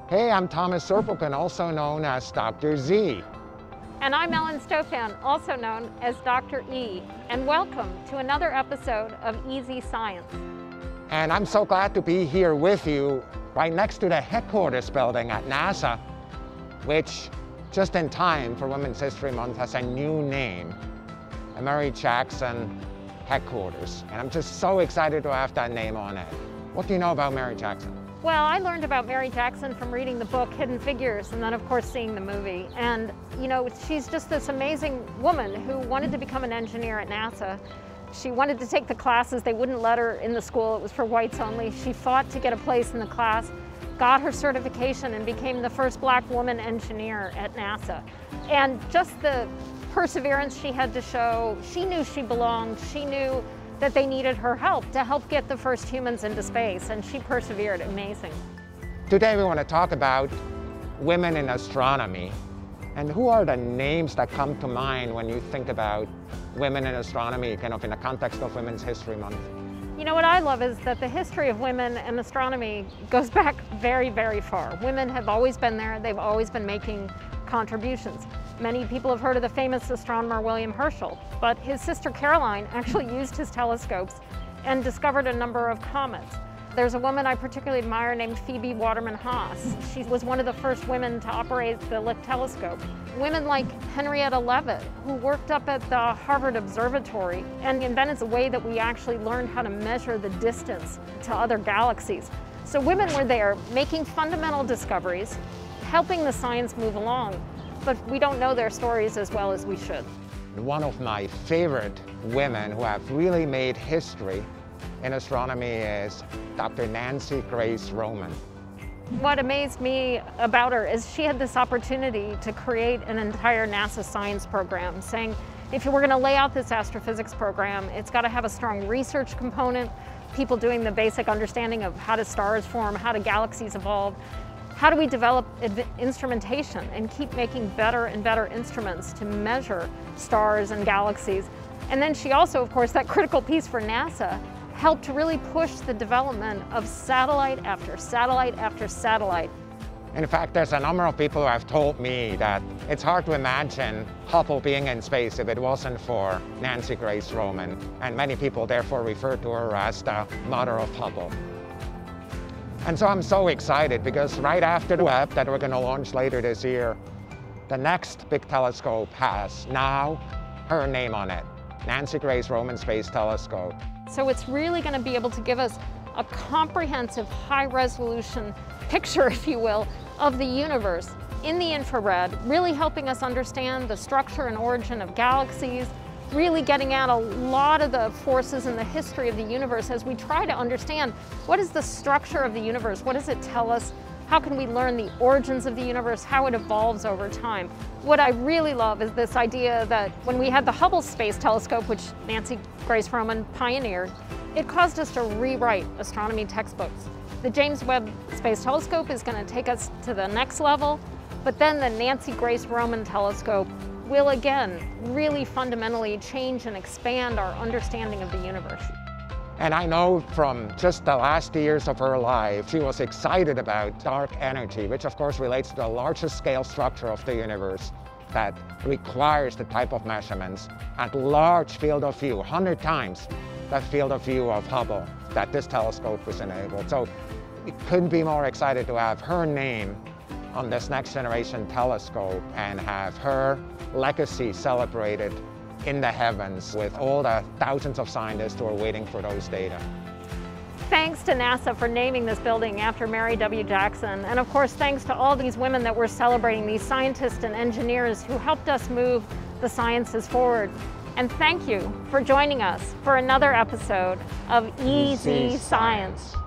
Hey, I'm Thomas Zurbuchen, also known as Dr. Z. And I'm Stofan, also known as Dr. E. And welcome to another episode of EZScience. And I'm so glad to be here with you right next to the headquarters building at NASA, which just in time for Women's History Month has a new name, the Mary Jackson headquarters. And I'm just so excited to have that name on it. What do you know about Mary Jackson? Well, I learned about Mary Jackson from reading the book Hidden Figures and then of course seeing the movie. And you know, she's just this amazing woman who wanted to become an engineer at NASA. She wanted to take the classes. They wouldn't let her in the school. It was for whites only. She fought to get a place in the class, got her certification, and became the first black woman engineer at NASA. And just the perseverance she had to show, she knew she belonged. She knew that they needed her help to help get the first humans into space, and she persevered. Amazing. Today we want to talk about women in astronomy. And who are the names that come to mind when you think about women in astronomy, kind of in the context of Women's History Month? You know, what I love is that the history of women and astronomy goes back very, very far. Women have always been there. They've always been making contributions. Many people have heard of the famous astronomer William Herschel, but his sister Caroline actually used his telescopes and discovered a number of comets. There's a woman I particularly admire named Phoebe Waterman Haas. She was one of the first women to operate the Lick telescope. Women like Henrietta Leavitt, who worked up at the Rubin Observatory and invented a way that we actually learned how to measure the distance to other galaxies. So women were there making fundamental discoveries, helping the science move along, but we don't know their stories as well as we should. One of my favorite women who have really made history in astronomy is Dr. Nancy Grace Roman. What amazed me about her is she had this opportunity to create an entire NASA science program, saying if we're going to lay out this astrophysics program, it's got to have a strong research component, people doing the basic understanding of how do stars form, how do galaxies evolve. How do we develop instrumentation and keep making better and better instruments to measure stars and galaxies? And then she also, of course, that critical piece for NASA, helped to really push the development of satellite after satellite after satellite. In fact, there's a number of people who have told me that it's hard to imagine Hubble being in space if it wasn't for Nancy Grace Roman. And many people therefore refer to her as the mother of Hubble. And so I'm so excited because right after the Webb that we're going to launch later this year, the next big telescope has now her name on it, Nancy Grace Roman Space Telescope. So it's really going to be able to give us a comprehensive, high-resolution picture, if you will, of the universe in the infrared, really helping us understand the structure and origin of galaxies, really getting at a lot of the forces in the history of the universe as we try to understand what is the structure of the universe, what does it tell us, how can we learn the origins of the universe, how it evolves over time. What I really love is this idea that when we had the Hubble Space Telescope, which Nancy Grace Roman pioneered, it caused us to rewrite astronomy textbooks. The James Webb Space Telescope is going to take us to the next level, but then the Nancy Grace Roman Telescope will again really fundamentally change and expand our understanding of the universe. And I know from just the last years of her life, she was excited about dark energy, which of course relates to the largest scale structure of the universe that requires the type of measurements at large field of view, 100 times the field of view of Hubble that this telescope was enabled. So we couldn't be more excited to have her name on this next generation telescope and have her legacy celebrated in the heavens with all the thousands of scientists who are waiting for those data. Thanks to NASA for naming this building after Mary W. Jackson. And of course, thanks to all these women that we're celebrating, these scientists and engineers who helped us move the sciences forward. And thank you for joining us for another episode of EZScience.